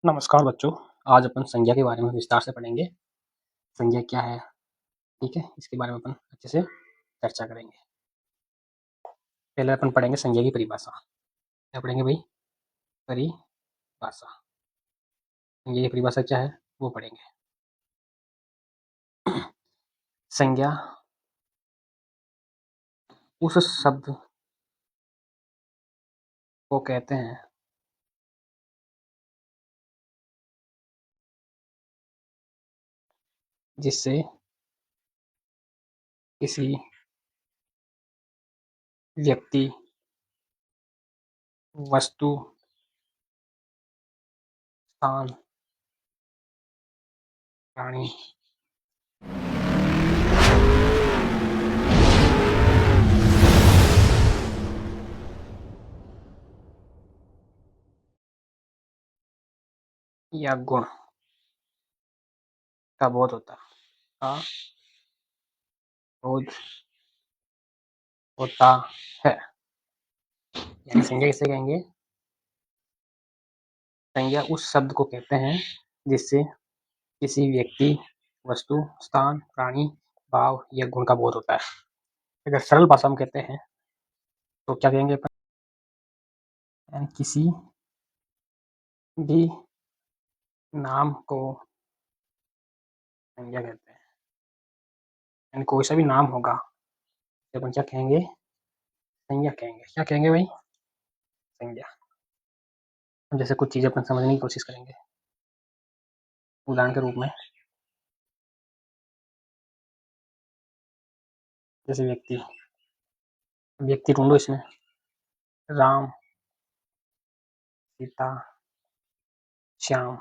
नमस्कार बच्चों। आज अपन संज्ञा के बारे में विस्तार से पढ़ेंगे। संज्ञा क्या है, ठीक है, इसके बारे में अपन अच्छे से चर्चा करेंगे। पहले अपन पढ़ेंगे संज्ञा की परिभाषा। क्या पढ़ेंगे भाई? परिभाषा। संज्ञा की परिभाषा क्या है वो पढ़ेंगे। संज्ञा उस शब्द को कहते हैं जिससे किसी व्यक्ति, वस्तु, स्थान, प्राणी या गुण का बोध होता है। यानी संज्ञा किसे कहेंगे? संज्ञा उस शब्द को कहते हैं जिससे किसी व्यक्ति, वस्तु, स्थान, प्राणी, भाव या गुण का बोध होता है। अगर सरल भाषा में कहते हैं तो क्या कहेंगे अपन? यानी किसी भी नाम को संज्ञा कहते हैं। यानी कोई सा भी नाम होगा तो अपन क्या कहेंगे? संज्ञा कहेंगे। क्या कहेंगे भाई? संज्ञा। जैसे कुछ चीजें अपन समझने की कोशिश करेंगे। उदाहरण के रूप में जैसे व्यक्ति ढूंढो इसमें। राम, सीता, श्याम,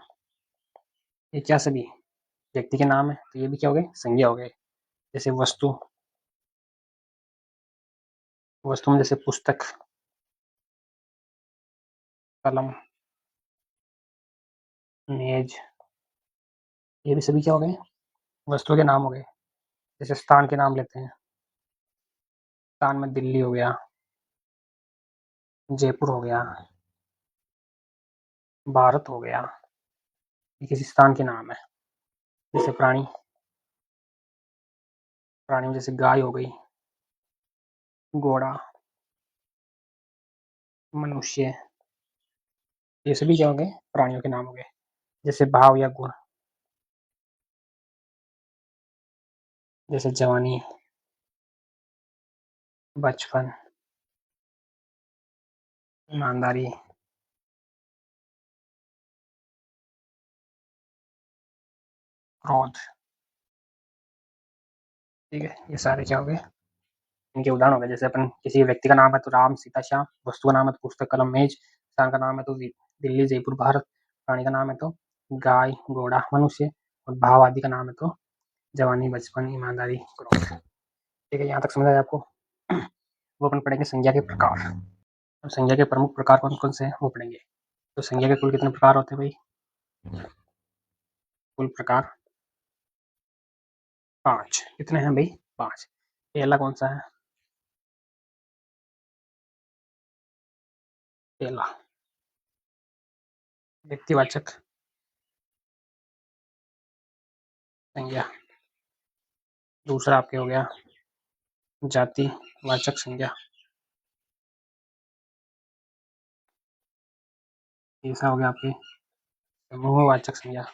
ये क्या सभी व्यक्ति के नाम है, तो ये भी क्या हो गए? संज्ञा हो गए। जैसे वस्तु में जैसे पुस्तक, कलम, मेज, ये भी सभी क्या हो गए? वस्तुओं के नाम हो गए। जैसे स्थान के नाम लेते हैं। स्थान में दिल्ली हो गया, जयपुर हो गया, भारत हो गया, ये किसी स्थान के नाम है। जैसे प्राणी में जैसे गाय हो गई, घोड़ा, मनुष्य, ये सभी क्या हो गए? प्राणियों के नाम हो गए। जैसे भाव या गुण, जैसे जवानी, बचपन, ईमानदारी, क्रोध, ठीक है, ये सारे क्या हो गए? इनके उदाहरण हो गए। जैसे अपन किसी व्यक्ति का नाम है तो राम, सीता, श्याम, वस्तु का नाम है तो पुस्तक, कलम, मेज, स्थान का नाम है तो दिल्ली, जयपुर, भारत, प्राणी का नाम है तो गाय, घोड़ा, मनुष्य, और भाव आदि का नाम है तो जवानी, बचपन, ईमानदारी, क्रोध। ठीक है, यहाँ तक समझ आया आपको? वो अपन पढ़ेंगे संज्ञा के प्रकार। और संज्ञा के प्रमुख प्रकार कौन कौन से हैं वो पढ़ेंगे। तो संज्ञा के कुल कितने प्रकार होते हैं भाई? कुल प्रकार 5। कितने हैं भाई? 5। पहला कौन सा है? पहला व्यक्तिवाचक संज्ञा। दूसरा आपके हो गया जातिवाचक संज्ञा। तीसरा हो गया आपके समूहवाचक संज्ञा।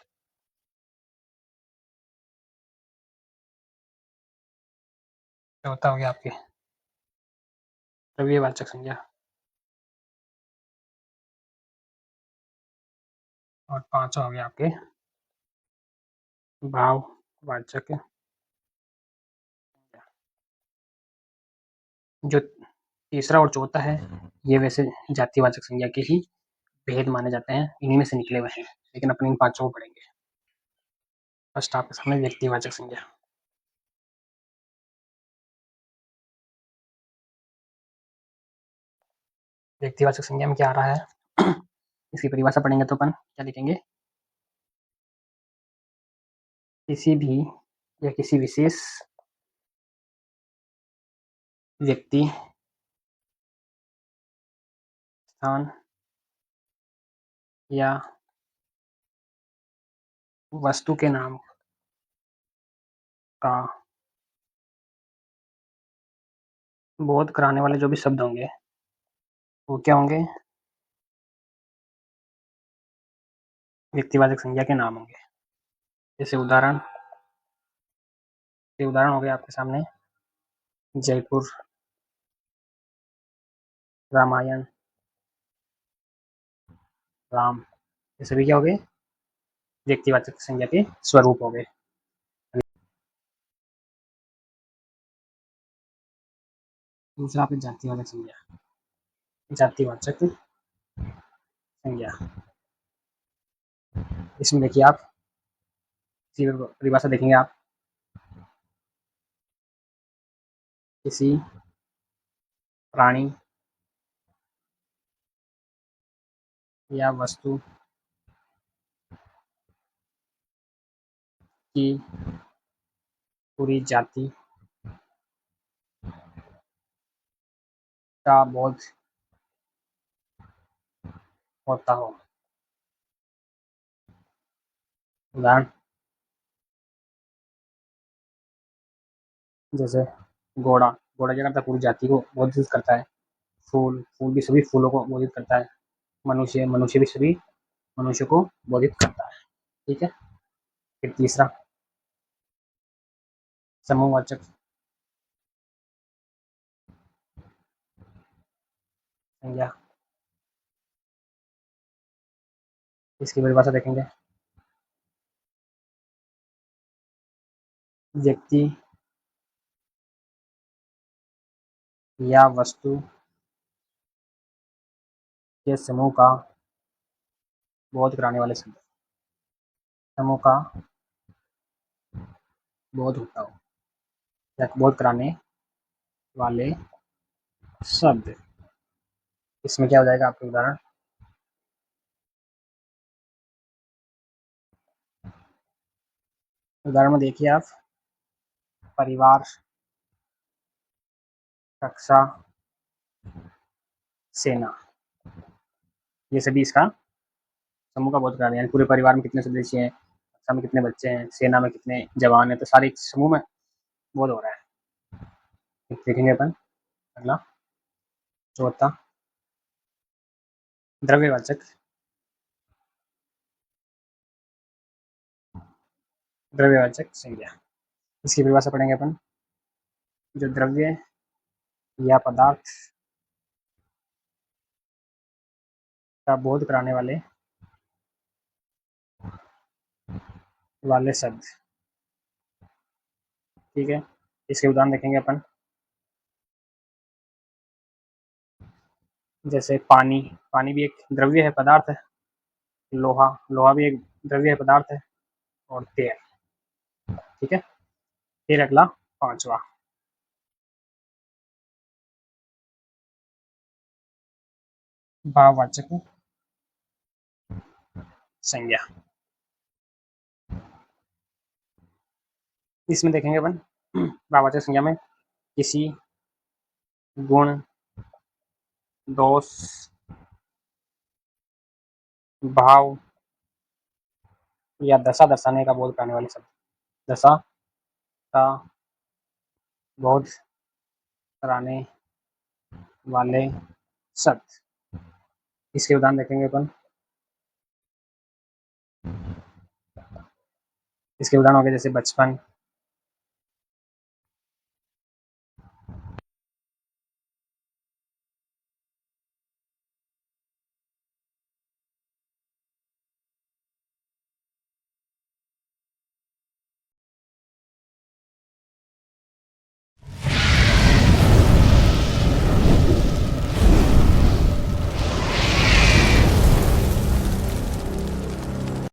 चौथा हो गया आपके द्रव्यवाचक संज्ञा। और पांचवा हो गया आपके भाववाचक। जो तीसरा और चौथा है ये वैसे जातिवाचक संज्ञा के ही भेद माने जाते हैं, इन्हीं में से निकले हुए हैं, लेकिन अपने इन पांचों को पढ़ेंगे। फर्स्ट आपके सामने व्यक्तिवाचक संज्ञा। व्यक्तिवाचक संज्ञा में क्या आ रहा है? इसकी परिभाषा पढ़ेंगे तो अपन क्या लिखेंगे? किसी भी या किसी विशेष व्यक्ति, स्थान या वस्तु के नाम का बोध कराने वाले जो भी शब्द होंगे वो क्या होंगे? व्यक्तिवाचक संज्ञा के नाम होंगे। जैसे उदाहरण हो गए आपके सामने जयपुर, रामायण, राम, ये सभी क्या हो गए? व्यक्तिवाचक संज्ञा के स्वरूप हो गए। दूसरा आपने जातिवाचक संज्ञा। जातिवाचक संज्ञा, इसमें देखिए आप परिभाषा देखेंगे आप, किसी प्राणी या वस्तु की पूरी जाति का बोध होता हो। उदाहरण जैसे घोड़ा, घोड़ा क्या करता है? पूरी जाति को बोधित करता है। फूल, फूल भी सभी फूलों को बोधित करता है। मनुष्य, मनुष्य भी सभी मनुष्य को बोधित करता है। ठीक है। फिर तीसरा समूहवाचक संज्ञा, इसकी परिभाषा देखेंगे। व्यक्ति या वस्तु के समूह का बोध कराने वाले शब्द, समूह का बोध होता हो या बोध कराने वाले शब्द। इसमें क्या हो जाएगा आपके उदाहरण? उदाहरण में देखिए आप, परिवार, कक्षा, सेना, ये सभी इसका समूह का बोध कराने, यानी पूरे परिवार में कितने सदस्य हैं, कक्षा में कितने बच्चे हैं, सेना में कितने जवान हैं, तो सारे समूह में बोध हो रहा है। देखेंगे अपन अगला, चौथा द्रव्यवाचक द्रव्यवाचक संज्ञा। इसकी परिभाषा पढ़ेंगे अपन। जो द्रव्य या पदार्थ का बोध कराने वाले शब्द। ठीक है। इसके उदाहरण देखेंगे अपन। जैसे पानी, पानी भी एक द्रव्य है, पदार्थ है। लोहा, लोहा भी एक द्रव्य है, पदार्थ है। और तेल। ठीक है। फिर अगला पांचवा, भाववाचक संज्ञा। इसमें देखेंगे अपन भाववाचक संज्ञा में किसी गुण, दोष, भाव या दशा दर्शाने का बोध कराने वाले शब्द। दशा का बोध कराने वाले शब्द। इसके उदाहरण देखेंगे अपन। इसके उदाहरण हो गए जैसे बचपन,